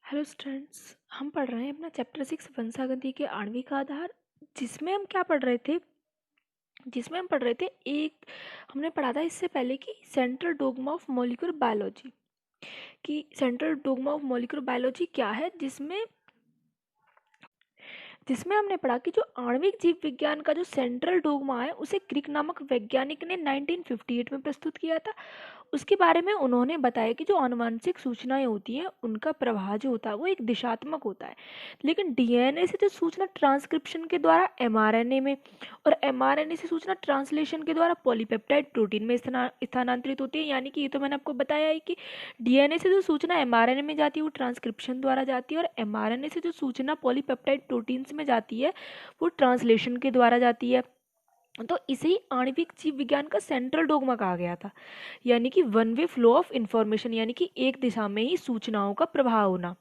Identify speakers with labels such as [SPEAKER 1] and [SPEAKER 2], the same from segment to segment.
[SPEAKER 1] Hello students, हम पढ़ रहे हैं अपना चैप्टर 6 वंशागति के आणविक आधार। जिसमें हम क्या पढ़ रहे थे जिसमें हम पढ़ रहे थे एक हमने पढ़ा था इससे पहले कि central dogma of molecular biology. कि central dogma of molecular biology क्या है, जिसमें जिसमें हमने पढ़ा कि जो आणविक जीव विज्ञान का जो सेंट्रल डोग्मा है उसे क्रिक नामक वैज्ञानिक ने 1958 में प्रस्तुत किया था। उसके बारे में उन्होंने बताया कि जो आनुवंशिक सूचनाएं होती हैं उनका प्रवाह जो होता है वो एक दिशात्मक होता है, लेकिन डीएनए से जो सूचना ट्रांसक्रिप्शन के द्वारा एमआरएनए में और एमआरएनए से सूचना ट्रांसलेशन के द्वारा पॉलीपेप्टाइड प्रोटीन में स्थानांतरित होती है। यानी कि ये तो मैंने आपको बताया है कि डीएनए से जो सूचना एमआरएनए में जाती है वो ट्रांसक्रिप्शन द्वारा जाती है, और एमआरएनए से जो सूचना पॉलीपेप्टाइड प्रोटीन्स में जाती है वो ट्रांसलेशन के द्वारा जाती है। तो इसे ही आणविक जीव विज्ञान का सेंट्रल डोग्मा कहा गया था, यानी कि one way flow of information, यानी कि एक दिशा में ही सूचनाओं का प्रवाह होना।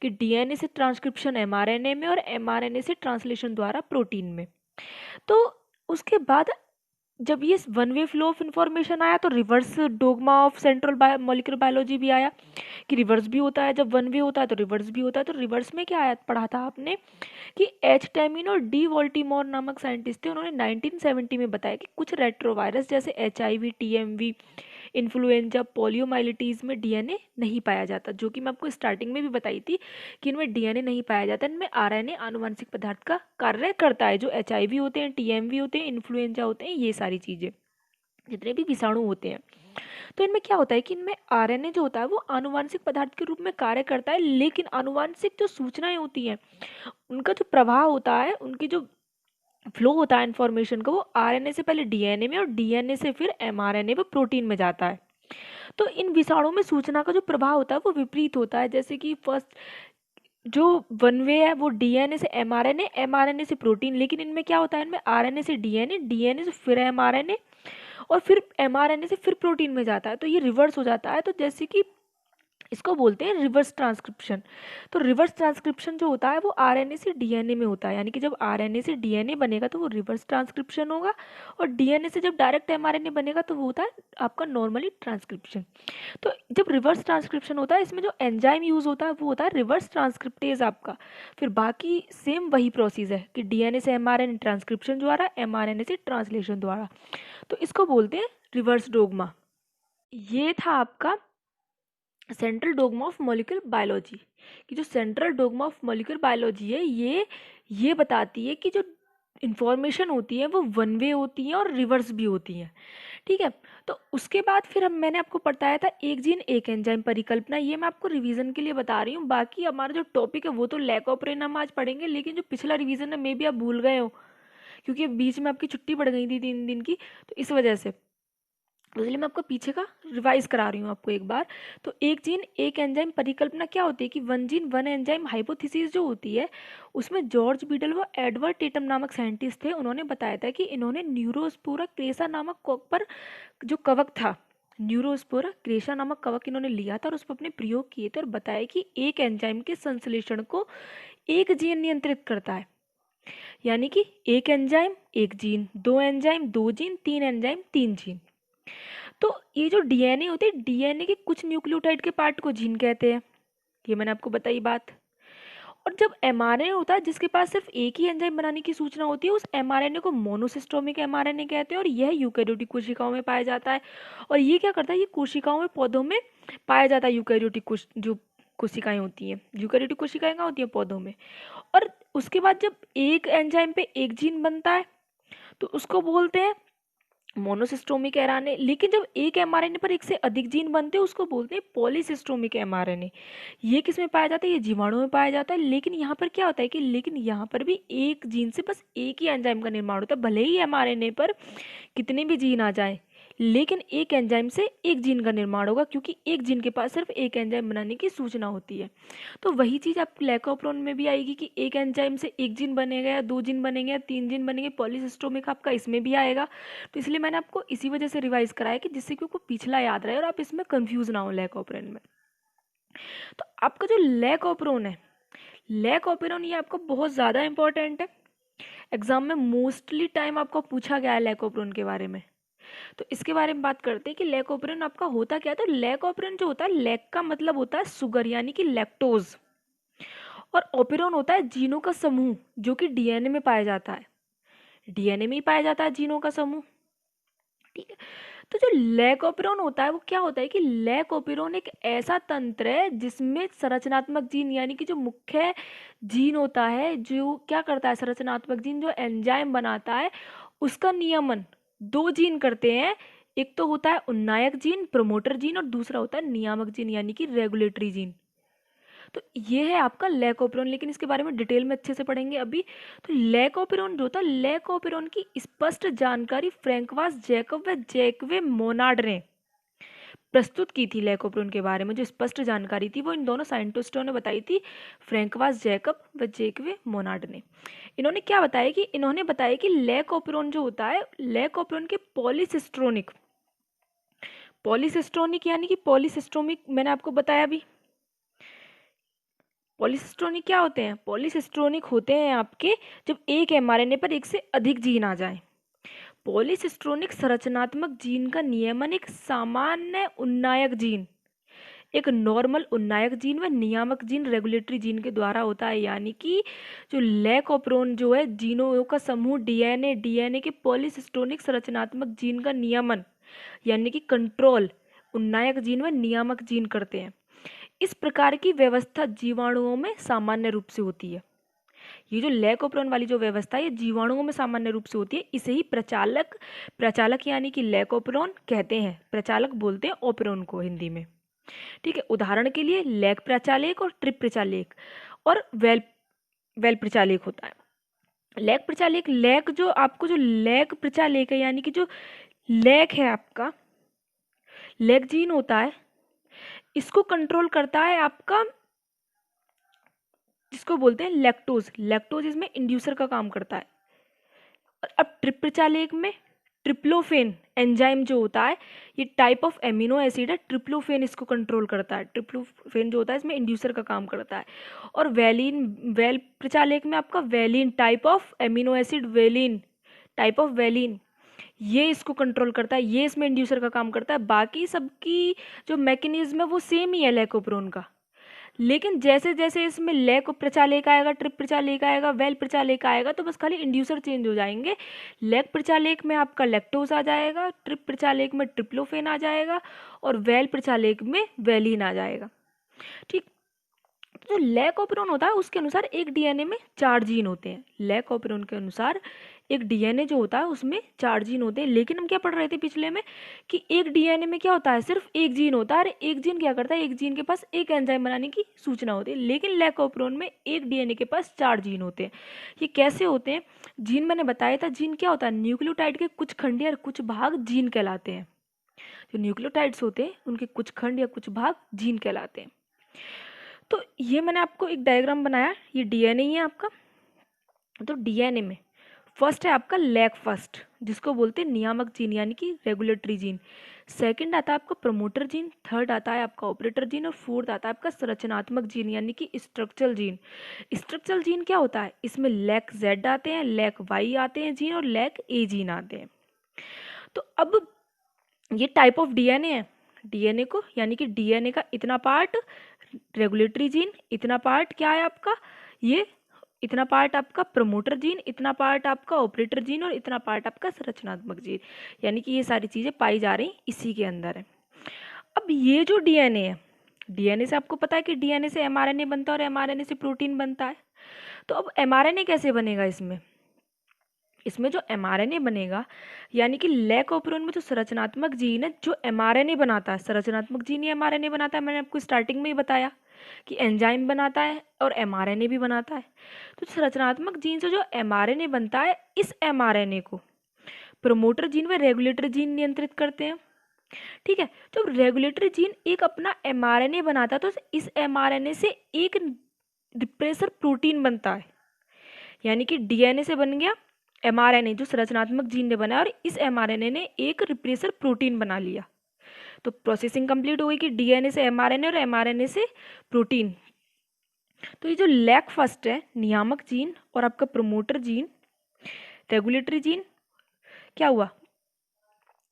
[SPEAKER 1] कि डीएनए से ट्रांसक्रिप्शन एमआरएनए में और एमआरएनए से ट्रांसलेशन द्वारा प्रोटीन में। तो उसके बाद जब ये one way flow of information आया तो reverse dogma of central molecular biology भी आया कि रिवर्स भी होता है। जब वन वे होता है तो रिवर्स भी होता है। तो रिवर्स में क्या आया पढ़ा था आपने कि एच टेमिन और डी वोल्टीमोर नामक साइंटिस्ट थे, उन्होंने 1970 में बताया कि कुछ रेट्रोवायरस जैसे एचआईवी, टीएमवी, इन्फ्लुएंजा, पोलियोमाइलिटीज में डीएनए नहीं पाया जाता, जो कि मैं आपको स्टार्टिंग में भी बताई थी कि इनमें डीएनए नहीं पाया जाता। इनमें आरएनए आनुवंशिक पदार्थ का कार्य करता है। जो एचआईवी होते हैं, टीएमवी होते हैं, इन्फ्लुएंजा होते हैं, ये सारी चीज़ें जितने भी विषाणु होते हैं, तो इनमें क्या होता है कि इनमें आरएनए जो होता है वो आनुवंशिक पदार्थ के रूप में कार्य करता है, लेकिन आनुवंशिक जो सूचनाएं होती हैं उनका जो प्रवाह होता है, उनकी जो फ्लो होता है इन्फॉर्मेशन का, वो आरएनए से पहले डीएनए में और डीएनए से फिर एमआरएनए व प्रोटीन में जाता है। तो इन विषाणुओं में सूचना का जो प्रवाह होता है वो विपरीत होता है। जैसे कि फर्स्ट जो वन वे है वो डीएनए से एमआरएनए, एमआरएनए से प्रोटीन, लेकिन इनमें क्या होता है, इनमें आरएनए से डीएनए, डीएनए से फिर एमआरएनए और फिर एमआरएनए से फिर प्रोटीन में जाता है। तो ये रिवर्स हो जाता है। तो जैसे कि इसको बोलते हैं रिवर्स ट्रांसक्रिप्शन। तो रिवर्स ट्रांसक्रिप्शन जो होता है वो आरएनए से डीएनए में होता है, यानी कि जब आरएनए से डीएनए बनेगा तो वो रिवर्स ट्रांसक्रिप्शन होगा, और डीएनए से जब डायरेक्ट एमआरएनए बनेगा तो वो होता है आपका नॉर्मली ट्रांसक्रिप्शन। तो जब रिवर्स ट्रांसक्रिप्शन होता है इसमें जो एंजाइम यूज़ होता है वो होता है रिवर्स ट्रांसक्रिप्टेज आपका। फिर बाकी सेम वही प्रोसेस है कि डीएनए से एमआरएनए ट्रांसक्रिप्शन द्वारा, एमआरएनए से ट्रांसलेशन द्वारा। तो इसको बोलते हैं रिवर्स डोग्मा। ये था आपका central dogma of molecular biology. कि जो central dogma of molecular biology है ये बताती है कि जो इंफॉर्मेशन होती है वो वन वे होती है और रिवर्स भी होती है। ठीक है। तो उसके बाद फिर मैंने आपको बताया था एक जीन एक एंजाइम परिकल्पना। ये मैं आपको रिवीजन के लिए बता रही हूँ, बाकी हमारा जो टॉपिक है वो तो लैक ऑफ ब्रेन हम आज पढ़ेंगे, लेकिन जो पिछला रिवीजन है मे भी आप भूल गए हो, क्योंकि बीच में आपकी छुट्टी पड़ गई थी 3 दिन की, तो इस वजह से। तो इसलिए मैं आपको पीछे का रिवाइज करा रही हूँ आपको एक बार। तो एक जीन एक एंजाइम परिकल्पना क्या होती है कि one gene one enzyme hypothesis जो होती है उसमें जॉर्ज बीडल व एडवर्ड टेटम नामक साइंटिस्ट थे। उन्होंने बताया था कि इन्होंने न्यूरोस्पोरा क्रेसा नामक कवक पर जो कवक था, न्यूरोस्पोरा क्रेसा नामक कवक इन्होंने लिया था और उस पर अपने प्रयोग किए थे और बताया कि एक एंजाइम के संश्लेषण को एक जीन नियंत्रित करता है। यानी कि एक एंजाइम एक जीन, दो एंजाइम दो जीन, तीन एंजाइम तीन जीन। तो ये जो डीएनए होते हैं, डीएनए के कुछ न्यूक्लियोटाइड के पार्ट को जीन कहते हैं, ये मैंने आपको बताई बात। और जब एमआरएनए होता है जिसके पास सिर्फ एक ही एंजाइम बनाने की सूचना होती है, उस एमआरएनए को मोनोसिस्टोमिक एमआरएनए कहते हैं, और यह यूकेरियोटिक कोशिकाओं में पाया जाता है। और ये क्या करता है, ये कोशिकाओं में पौधों में पाया जाता है। यूकेरियोटिक जो कोशिकाएं होती हैं, यूकेरियोटिक कोशिकाएं कहाँ होती हैं, पौधों में। और उसके बाद जब एक एंजाइम पे एक जीन बनता है तो उसको बोलते हैं मोनोसिस्टोमिक एमआरएनए। लेकिन जब एक एमआरएनए पर एक से अधिक जीन बनते हैं उसको बोलते हैं पॉलीसिस्टोमिक एमआरएनए। ये किस में पाया जाता है, ये जीवाणु में पाया जाता है। लेकिन यहाँ पर क्या होता है कि लेकिन यहाँ पर भी एक जीन से बस एक ही एंजाइम का निर्माण होता है, भले ही एमआरएनए पर कितने भी जीन आ जाए, लेकिन एक एंजाइम से एक जीन का निर्माण होगा, क्योंकि एक जीन के पास सिर्फ एक एंजाइम बनाने की सूचना होती है। तो वही चीज़ आपको लैकोप्रोन में भी आएगी कि एक एंजाइम से एक जीन बनेगा या दो जीन बनेंगे या तीन जीन बनेंगे। पॉलीसिस्टोमिक आपका इसमें भी आएगा। तो इसलिए मैंने आपको इसी वजह से रिवाइज कराया कि जिससे कि आपको पिछला याद रहे और आप इसमें कंफ्यूज ना हो लैकोप्रोन में। तो आपका जो लैकोप्रोन है, लैकोप्रोन ये आपको बहुत ज़्यादा इंपॉर्टेंट है। एग्जाम में मोस्टली टाइम आपको पूछा गया है लैकोप्रोन के बारे में। तो इसके बारे में बात करते हैं कि लैकोप्रिन आपका होता क्या है। तो लैकोप्रिन जो होता है, लैक का मतलब होता है शुगर यानी कि लैक्टोज। और ओपेरॉन होता है जीनों का समूह जो कि डीएनए में पाया जाता है, डीएनए में ही पाया जाता है जीनों का समूह। ठीक है, तो जो लैक ओपेरॉन होता है वो क्या होता है कि लैक ओपेरॉन एक ऐसा तंत्र है जिसमें संरचनात्मक जीन यानी कि जो मुख्य जीन होता है, जो क्या करता है, संरचनात्मक जीन जो एंजाइम बनाता है उसका नियमन दो जीन करते हैं। एक तो होता है उन्नायक जीन, प्रमोटर जीन, और दूसरा होता है नियामक जीन यानी कि रेगुलेटरी जीन। तो ये है आपका लैकोपेरोन, लेकिन इसके बारे में डिटेल में अच्छे से पढ़ेंगे अभी। तो लैकोपेरोन जो था, लैकोपेरोन की स्पष्ट जानकारी फ्रैंकवास जैकब व जैकवे मोनार्ड ने प्रस्तुत की थी। लैकोपेरोन के बारे में जो स्पष्ट जानकारी थी वो इन दोनों साइंटिस्टों ने बताई थी, फ्रैंकवास जैकब व जैकवे मोनार्ड ने। इन्होंने क्या बताया कि इन्होंने बताया कि लैकोपेरोन जो होता है, लैकोपेरोन के पॉलीसिस्ट्रोनिक, पॉलीसिस्ट्रोनिक यानी कि पॉलीसिस्ट्रोमिक मैंने आपको बताया अभी। पॉलीसिस्ट्रोनिक क्या होते हैं? पॉलीसिस्ट्रोनिक होते हैं आपके जब एक एमआरएनए पर एक से अधिक जीन आ जाए। पॉलीसिस्ट्रोनिक संरचनात्मक जीन का नियमन एक सामान्य उन्नायक जीन, एक नॉर्मल उन्नायक जीन व नियामक जीन रेगुलेटरी जीन के द्वारा होता है। यानी कि जो लैकोपेरोन जो है जीनों का समूह डीएनए, डीएनए के पॉलीसिस्ट्रोनिक संरचनात्मक जीन का नियमन यानी कि कंट्रोल उन्नायक जीन व नियामक जीन करते हैं। इस प्रकार की व्यवस्था जीवाणुओं में सामान्य रूप से होती है। ये जो लैकोपेरोन वाली जो व्यवस्था है ये जीवाणुओं में सामान्य रूप से होती है। इसे ही प्रचालक, प्रचालक यानी कि लैकोपेरोन कहते हैं। प्रचालक बोलते हैं ओपेरोन को हिंदी में। ठीक है, उदाहरण के लिए लैक प्रचालक और ट्रिप प्रचालक और वेल वेल प्रचालक होता है। लैक प्रचालक, लैक जो आपको जो लैक प्रचालक है यानी कि जो लैक है आपका, लैक जीन होता है, इसको कंट्रोल करता है आपका, जिसको बोलते हैं लैक्टोज। लैक्टोज इसमें इंड्यूसर का काम करता है। और अब ट्रिप प्रचालक में ट्रिप्लोफेन एंजाइम जो होता है, ये टाइप ऑफ एमिनो एसिड है, ट्रिप्लोफेन इसको कंट्रोल करता है। ट्रिप्लोफेन जो होता है इसमें इंड्यूसर का काम करता है। और वेलिन, वेल प्रचालक में आपका valine type of amino acid, valine type of valine, ये इसको कंट्रोल करता है, ये इसमें इंड्यूसर का काम करता है। बाकी सबकी जो मैकेनिज्म है वो सेम ही है लैकोपेरोन का, लेकिन जैसे जैसे इसमें लैक प्रचालक आएगा, ट्रिप प्रचालक आएगा, वेल प्रचालक आएगा, तो बस खाली इंड्यूसर चेंज हो जाएंगे। लैक प्रचालक में आपका लैक्टोज आ जाएगा, ट्रिप प्रचालक में ट्रिप्लोफेन आ जाएगा, और वेल प्रचालक में वेलिन आ जाएगा। ठीक, जो लैकोपेरोन होता है उसके अनुसार एक डीएनए में 4 जीन होते हैं। लैकोपेरोन के अनुसार एक डीएनए जो होता है उसमें 4 जीन होते हैं। लेकिन हम क्या पढ़ रहे थे पिछले में कि एक डीएनए में क्या होता है, सिर्फ एक जीन होता है। और एक जीन क्या करता है, एक जीन के पास एक एंजाइम बनाने की सूचना होती है। लेकिन लैकोपेरोन में एक डीएनए के पास 4 जीन होते हैं। ये कैसे होते हैं? जीन मैंने बताया था, जीन क्या होता है, न्यूक्लियोटाइड के कुछ खंड या कुछ भाग जीन कहलाते हैं। जो न्यूक्लियोटाइड्स होते हैं उनके कुछ खंड या कुछ भाग जीन कहलाते हैं। तो ये मैंने आपको एक डायग्राम बनाया, ये डीएनए ही है आपका। तो डीएनए में फर्स्ट है आपका लैक फर्स्ट, जिसको बोलते हैं नियामक जीन यानी कि रेगुलेटरी जीन। सेकंड आता है आपका प्रमोटर जीन, थर्ड आता है आपका ऑपरेटर जीन, और फोर्थ आता है आपका संरचनात्मक जीन यानी कि स्ट्रक्चरल जीन। स्ट्रक्चरल जीन क्या होता है, इसमें लैक जेड आते हैं, लैक वाई आते हैं जीन, और लैक ए जीन आते हैं। तो अब ये टाइप ऑफ डीएनए है। डीएनए को यानी कि डीएनए का इतना पार्ट रेगुलेटरी जीन, इतना पार्ट क्या है आपका, ये इतना पार्ट आपका प्रमोटर जीन, इतना पार्ट आपका ऑपरेटर जीन, और इतना पार्ट आपका संरचनात्मक जीन। यानी कि ये सारी चीज़ें पाई जा रही इसी के अंदर है। अब ये जो डीएनए है, डीएनए से आपको पता है कि डीएनए से एमआरएनए बनता है और एमआरएनए से प्रोटीन बनता है। तो अब एमआरएनए कैसे बनेगा इसमें? इसमें जो एमआरएनए बनेगा यानी कि लैकोपेरोन में जो संरचनात्मक जीन है जो एमआरएनए बनाता है, संरचनात्मक जीन ही एमआरएनए बनाता है। मैंने आपको स्टार्टिंग में ही बताया कि एंजाइम बनाता है और एमआरएनए भी बनाता है। तो संरचनात्मक जीन से जो एमआरएनए बनता है, इस एमआरएनए को प्रमोटर जीन व रेगुलेटरी जीन नियंत्रित करते हैं। ठीक है, तो रेगुलेटरी जीन एक अपना एमआरएनए बनाता है, तो इस एमआरएनए से एक रिप्रेसर प्रोटीन बनता है। यानी कि डीएनए से बन गया एमआरएनए जो संरचनात्मक जीन ने बनाया, और इस एमआरएनए ने एक रिप्रेसर प्रोटीन बना लिया। तो प्रोसेसिंग कंप्लीट हो गई कि डीएनए से एमआरएनए और एमआरएनए से प्रोटीन। तो ये जो लैक फर्स्ट है नियामक जीन और आपका प्रमोटर जीन रेगुलेटरी जीन, क्या हुआ,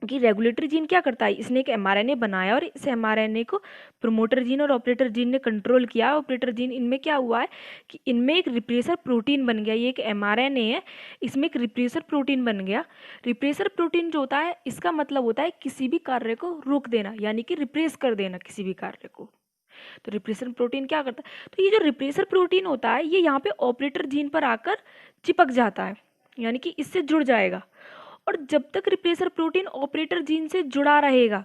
[SPEAKER 1] कि रेगुलेटरी जीन क्या करता है, इसने एक एमआरएनए बनाया और इस एमआरएनए को प्रोमोटर जीन और ऑपरेटर जीन ने कंट्रोल किया। ऑपरेटर जीन इनमें क्या हुआ है कि इनमें एक रिप्रेसर प्रोटीन बन गया। ये एक एमआरएनए है, इसमें एक रिप्रेसर प्रोटीन बन गया। रिप्रेसर प्रोटीन जो होता है इसका मतलब होता है किसी भी कार्य को रोक देना, यानी कि रिप्रेस कर देना किसी भी कार्य को। तो रिप्रेसर प्रोटीन क्या करता है, तो ये जो रिप्रेसर प्रोटीन होता है ये यहाँ पे ऑपरेटर जीन पर आकर चिपक जाता है, यानी कि इससे जुड़ जाएगा। और जब तक रिप्रेसर प्रोटीन ऑपरेटर जीन से जुड़ा रहेगा,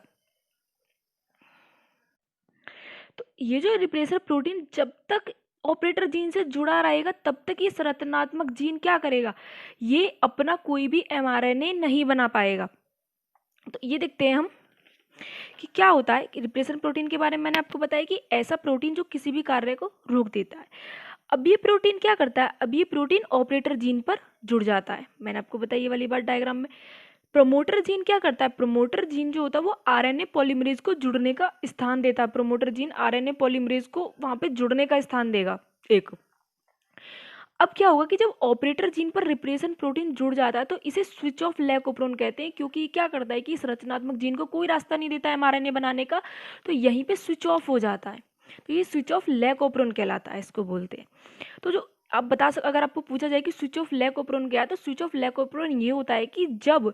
[SPEAKER 1] तो ये जो रिप्रेसर प्रोटीन जब तक ऑपरेटर जीन से जुड़ा रहेगा तब तक ये संरचनात्मक जीन क्या करेगा, ये अपना कोई भी एमआरएनए नहीं बना पाएगा। तो ये देखते हैं हम कि क्या होता है कि रिप्रेसर प्रोटीन के बारे में मैंने आपको बताया कि ऐसा प्रोटीन जो किसी भी कार्य को रोक देता है। अब ये प्रोटीन क्या करता है, अब ये प्रोटीन ऑपरेटर जीन पर जुड़ जाता है। मैंने आपको बताया ये वाली बात डायग्राम में। प्रमोटर जीन क्या करता है, प्रमोटर जीन जो होता है वो आरएनए पॉलीमरेज को जुड़ने का स्थान देता है। प्रमोटर जीन आरएनए पॉलीमरेज को वहां पे जुड़ने का स्थान देगा एक। अब क्या होगा कि जब ऑपरेटर जीन पर रिप्रेशन प्रोटीन जुड़ जाता है तो इसे स्विच ऑफ लैकोप्रोन कहते हैं, क्योंकि क्या करता है कि इस रचनात्मक जीन को कोई रास्ता नहीं देता है एमआरएनए बनाने का, तो यहीं पे स्विच ऑफ हो जाता है। तो ये स्विच ऑफ लैकोप्रोन कहलाता है, इसको बोलते हैं। तो जो आप अगर आपको पूछा जाए कि स्विच ऑफ लैकोप्रोन क्या है, तो स्विच ऑफ लैकोप्रोन ये होता है कि जब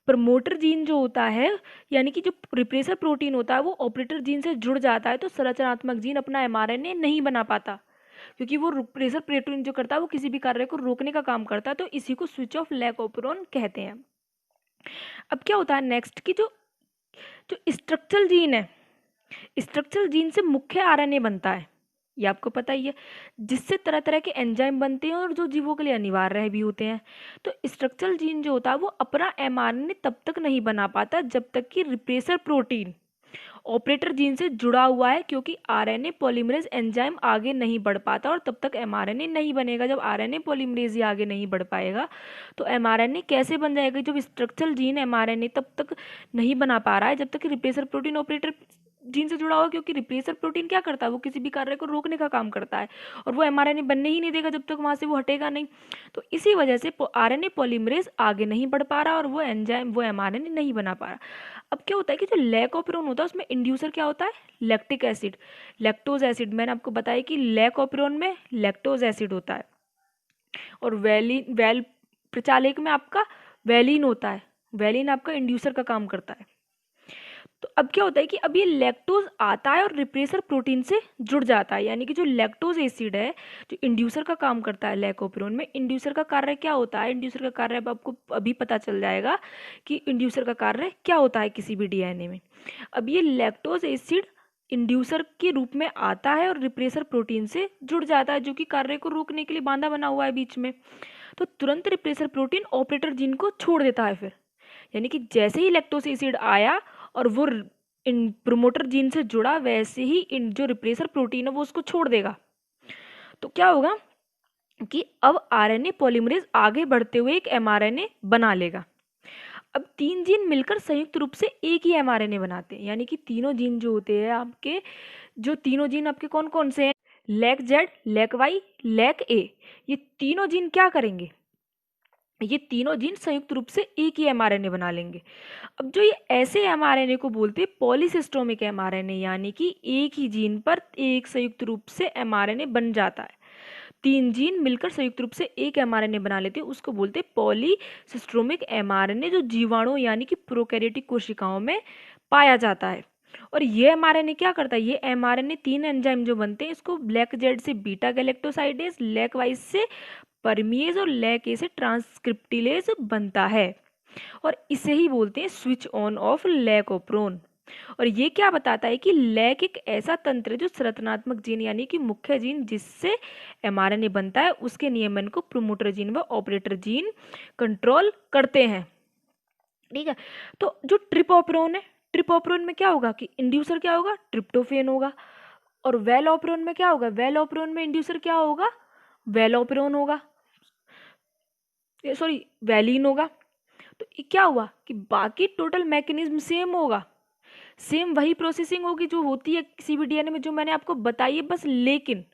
[SPEAKER 1] प्रमोटर जीन जो होता है, यानी कि जो रिप्रेसर प्रोटीन होता है वो ऑपरेटर जीन से जुड़ जाता है, तो संरचनात्मक जीन अपना एमआरएनए नहीं बना पाता, क्योंकि वो रिप्रेसर प्रोटीन जो करता है वो किसी भी कार्य को रोकने का काम करता है। तो इसी को स्विच ऑफ लैकोप्रोन कहते हैं। अब क्या होता है नेक्स्ट की जो जो स्ट्रक्चरल जीन है, स्ट्रक्चरल जीन से मुख्य आरएनए बनता है, ये आपको पता ही है, जिससे तरह तरह के एंजाइम बनते हैं और जो जीवों के लिए अनिवार्य भी होते हैं। तो स्ट्रक्चरल जीन जो होता है वो अपना एमआरएनए तब तक नहीं बना पाता जब तक कि रिप्रेसर प्रोटीन ऑपरेटर जीन से जुड़ा हुआ है, क्योंकि आरएनए पॉलीमरेज एंजाइम आगे नहीं बढ़ पाता और तब तक एमआरएनए नहीं बनेगा। जब आरएनए पॉलीमरेज ही आगे नहीं बढ़ पाएगा तो एमआरएनए कैसे बन जाएगा, जब स्ट्रक्चरल जीन एमआरएनए तब तक नहीं बना पा रहा है जब तक कि रिप्रेसर प्रोटीन ऑपरेटर जीन से जुड़ा हुआ, क्योंकि रिप्रेसर प्रोटीन क्या करता है वो किसी भी कार्य को रोकने का काम करता है और वो एमआरएनए बनने ही नहीं देगा जब तक वहां से वो हटेगा नहीं। तो इसी वजह से आरएनए पॉलीमरेज आगे नहीं बढ़ पा रहा और वो एंजाइम वो एमआरएनए नहीं बना पा रहा। अब क्या होता है कि जो लैकोपेरोन होता है उसमें इंड्यूसर क्या होता है, लैक्टिक एसिड, लैक्टोज एसिड। मैंने आपको बताया कि लैकोपेरोन में लैक्टोज एसिड होता है और वेल प्रचालक में आपका वेलिन होता है। वेलिन आपका इंड्यूसर का काम करता है। तो अब क्या होता है कि अब ये लैक्टोज आता है और रिप्रेसर प्रोटीन से जुड़ जाता है, यानी कि जो लैक्टोज एसिड है जो इंड्यूसर का काम करता है लैकोपेरोन में। इंड्यूसर का कार्य क्या होता है, इंड्यूसर का कार्य अब आपको अभी पता चल जाएगा कि इंड्यूसर का कार्य क्या होता है किसी भी डीएनए में। अब ये लैक्टोज एसिड इंड्यूसर के रूप में आता है और रिप्रेसर प्रोटीन से जुड़ जाता है, जो कि कार्य को रोकने के लिए बांधा बना हुआ है बीच में। तो तुरंत रिप्रेसर प्रोटीन ऑपरेटर जीन को छोड़ देता है फिर, यानी कि जैसे ही लैक्टोज एसिड आया और वो इन प्रोमोटर जीन से जुड़ा, वैसे ही इन जो रिप्रेसर प्रोटीन है वो उसको छोड़ देगा। तो क्या होगा कि अब आरएनए पॉलीमरेज आगे बढ़ते हुए एक एमआरएनए बना लेगा। अब 3 जीन मिलकर संयुक्त रूप से एक ही एमआरएनए बनाते हैं, यानी कि तीनों जीन जो होते हैं आपके, जो तीनों जीन आपके कौन कौन से हैं, lac Z, lac Y, lac A, ये तीनों जीन क्या करेंगे, ये तीनों जीन संयुक्त रूप से एक ही एमआरएनए बना लेंगे। अब जो ये ऐसे एमआरएनए को बोलते हैं पॉलीसिस्टोमिक एमआरएनए, यानी कि एक ही जीन पर एक संयुक्त रूप से एमआरएनए बन जाता है। 3 जीन मिलकर संयुक्त रूप से एक एमआरएनए बना लेते हैं, उसको बोलते हैं पॉलीसिस्टोमिक एमआरएनए, जो जीवाणु यानी कि प्रोकैरियोटिक कोशिकाओं में पाया जाता है। और ये एमआरएनए क्या करता है, ये एमआरएनए 3 एंजाइम जो बनते हैं इसको ब्लैक जेड से बीटा गैलेक्टोसाइडेज, लैक वाई से परमिएज और लैक ए से ट्रांसक्रिप्टिलेज बनता है, और इसे ही बोलते हैं स्विच ऑन ऑफ लैकोप्रोन। और ये क्या बताता है कि लैक एक ऐसा तंत्र है जो संरचनात्मक जीन यानी कि मुख्य जीन जिससे एमआरएनए बनता है उसके नियमन को प्रोमोटर जीन व ऑपरेटर जीन कंट्रोल करते हैं। ठीक है, तो जो ट्रिपोप्रोन है, ट्रिपोप्रोन में क्या होगा कि इंड्यूसर क्या होगा, ट्रिप्टोफेन होगा। और वेलोप्रोन में क्या होगा, वेलोप्रोन में इंड्यूसर क्या होगा, वेलोप्रोन होगा, सॉरी वैलिन होगा। तो ये क्या हुआ कि बाकी टोटल मैकेनिज्म सेम होगा, सेम वही प्रोसेसिंग होगी जो होती है किसी भी डीएनए में जो मैंने आपको बताई है, बस लेकिन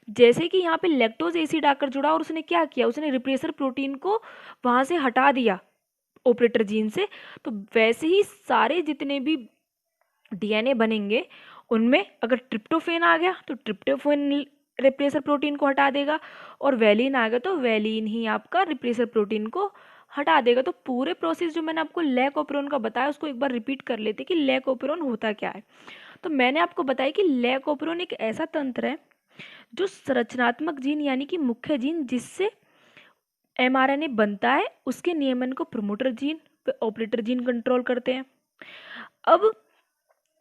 [SPEAKER 1] जैसे कि यहाँ पे लैक्टोज एसिड आकर जुड़ा और उसने क्या किया, उसने रिप्रेसर प्रोटीन को वहां से हटा दिया ऑपरेटर जीन से। तो वैसे ही सारे जितने भी डीएनए बनेंगे उनमें अगर ट्रिप्टोफेन आ गया तो ट्रिप्टोफेन रिप्लेसर प्रोटीन को हटा देगा, और वैलिन आ गया तो वैलिन ही आपका रिप्लेसर प्रोटीन को हटा देगा। तो पूरे प्रोसेस जो मैंने आपको लैक ऑपेरॉन का बताया उसको एक बार रिपीट कर लेते कि लैक ऑपेरॉन होता क्या है। तो मैंने आपको बताया कि लैक ऑपेरॉन एक ऐसा तंत्र है जो संरचनात्मक जीन यानी कि मुख्य जीन जिससे एमआरएनए बनता है उसके नियमन को प्रमोटर जीन व ऑपरेटर जीन कंट्रोल करते हैं। अब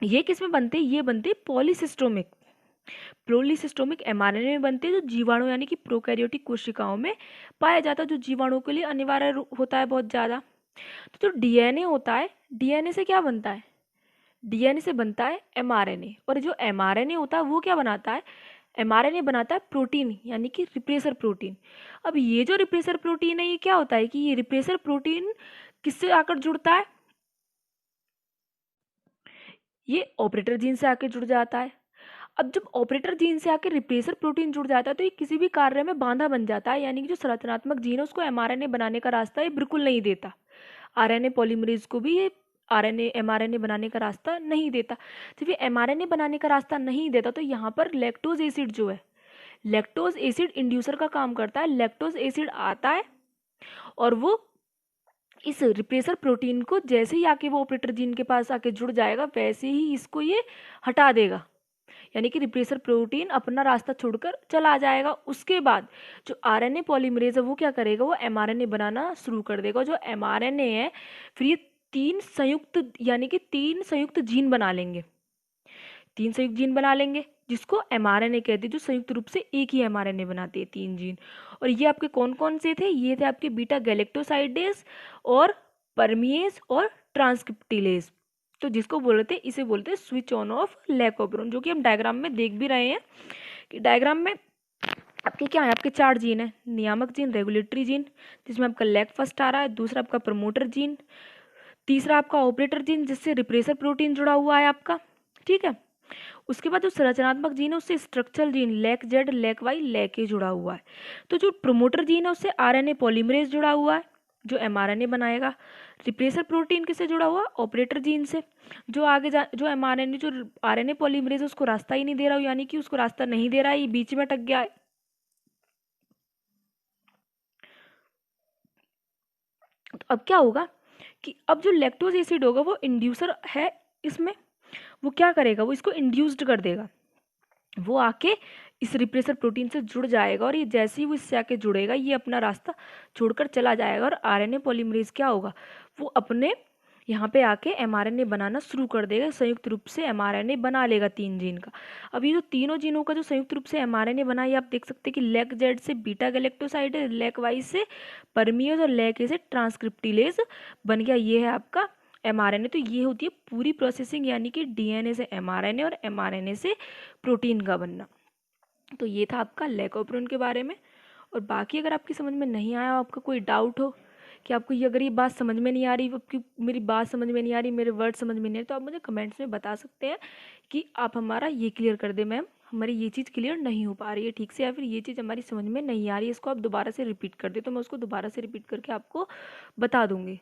[SPEAKER 1] ये किस में बनते हैं? ये बनते हैं पॉलीसिस्टोमिक एमआरएनए में बनते हैं, जो जीवाणु यानी कि प्रोकैरियोटिक कोशिकाओं में पाया जाता है, जो जीवाणु के लिए अनिवार्य होता है बहुत ज़्यादा। तो जो डीएनए होता है, डीएनए से क्या बनता है? डीएनए से बनता है एमआरएनए, और जो एमआरएनए होता है वो क्या बनाता है? एमआरएनए बनाता है प्रोटीन यानी कि रिप्रेसर प्रोटीन। अब ये जो रिप्रेसर प्रोटीन है ये क्या होता है कि ये रिप्रेसर प्रोटीन किससे आकर जुड़ता है? ये ऑपरेटर जीन से आकर जुड़ जाता है। अब जब ऑपरेटर जीन से आकर रिप्रेसर प्रोटीन जुड़ जाता है तो ये किसी भी कार्य में बांधा बन जाता है, यानी कि जो संरचनात्मक जीन है उसको एमआरएनए बनाने का रास्ता ये बिल्कुल नहीं देता। आरएनए पॉलीमरेज को भी ये आरएनए एमआरएनए बनाने का रास्ता नहीं देता। जब ये एमआरएनए बनाने का रास्ता नहीं देता तो यहाँ पर लैक्टोज एसिड जो है, लैक्टोज एसिड इंड्यूसर का काम करता है। लैक्टोज एसिड आता है और वो इस रिप्रेसर प्रोटीन को जैसे ही आके वो ऑपरेटर जीन के पास आके जुड़ जाएगा वैसे ही इसको ये हटा देगा, यानी कि रिप्रेसर प्रोटीन अपना रास्ता छोड़कर चला जाएगा। उसके बाद जो आरएनए पॉलीमरेज है वो क्या करेगा? वो एमआरएनए बनाना शुरू कर देगा। जो एमआरएनए है फिर ये तीन संयुक्त यानी कि तीन संयुक्त जीन बना लेंगे, तीन संयुक्त जीन बना लेंगे जिसको एमआरएनए कहते हैं, जो संयुक्त रूप से एक ही एमआरएनए बनाते हैं तीन जीन। और ये आपके कौन कौन से थे? ये थे आपके बीटा गैलेक्टोसाइडेज और परमिएज और ट्रांसक्रिप्टिलेज। तो जिसको बोल रहे थे, इसे बोलते हैं switch on off lac operon, जो कि हम डायग्राम में देख भी रहे हैं कि डायग्राम में आपके क्या है? आपके चार जीन है, नियामक जीन, रेगुलेटरी जीन जिसमें आपका लैक फर्स्ट आ रहा है, दूसरा आपका प्रमोटर जीन, तीसरा आपका ऑपरेटर जीन जिससे रिप्रेसर प्रोटीन जुड़ा हुआ है आपका, ठीक है। उसके बाद जो संरचनात्मक जीन है उससे structural gene lac Z, lac Y, lac A जुड़ा हुआ है। तो जो प्रमोटर जीन है उससे आरएनए पॉलीमरेज जुड़ा हुआ है जो एमआरएनए बनाएगा। रिप्रेसर प्रोटीन किससे जुड़ा हुआ? ऑपरेटर जीन से, जो आगे जो एमआरएनए जो आरएनए पॉलीमरेज उसको रास्ता ही नहीं दे रहा हो, यानी कि उसको रास्ता नहीं दे रहा है, ये बीच में अटक गया है। तो अब क्या होगा कि अब जो लैक्टोज एसिड होगा वो इंड्यूसर है इसमें, वो क्या करेगा? वो इसको इंड्यूस्ड कर देगा, वो आके इस रिप्रेसर प्रोटीन से जुड़ जाएगा, और ये जैसे ही वो इससे आके जुड़ेगा ये अपना रास्ता छोड़कर चला जाएगा, और आरएनए पॉलीमरेज क्या होगा? वो अपने यहाँ पे आके एमआरएनए बनाना शुरू कर देगा, संयुक्त रूप से एमआरएनए बना लेगा तीन जीन का। अब ये जो तीनों जीनों का जो संयुक्त रूप से एमआरएनए बना, ये आप देख सकते हैं कि लैक जेड से बीटा गैलेक्टोसाइड, लैक वाई से परमियज और लैक ए से ट्रांसक्रिप्टिलेज बन गया। ये है आपका एमआरएनए। तो ये होती है पूरी प्रोसेसिंग, यानी कि डीएनए से एमआरएनए और एमआरएनए से प्रोटीन का बनना। तो ये था आपका लैक ऑपेरॉन के बारे में। और बाकी अगर आपकी समझ में नहीं आया, आपका कोई डाउट हो कि आपको ये अगर ये बात समझ में नहीं आ रही, आपकी मेरी बात समझ में नहीं आ रही, मेरे वर्ड समझ में नहीं आ रही, तो आप मुझे कमेंट्स में बता सकते हैं कि आप हमारा ये क्लियर कर दें, मैम हमारी ये चीज़ क्लियर नहीं हो पा रही है ठीक से, या फिर ये चीज़ हमारी समझ में नहीं आ रही है, इसको आप दोबारा से रिपीट कर दें, तो मैं उसको दोबारा से रिपीट करके आपको बता दूँगी।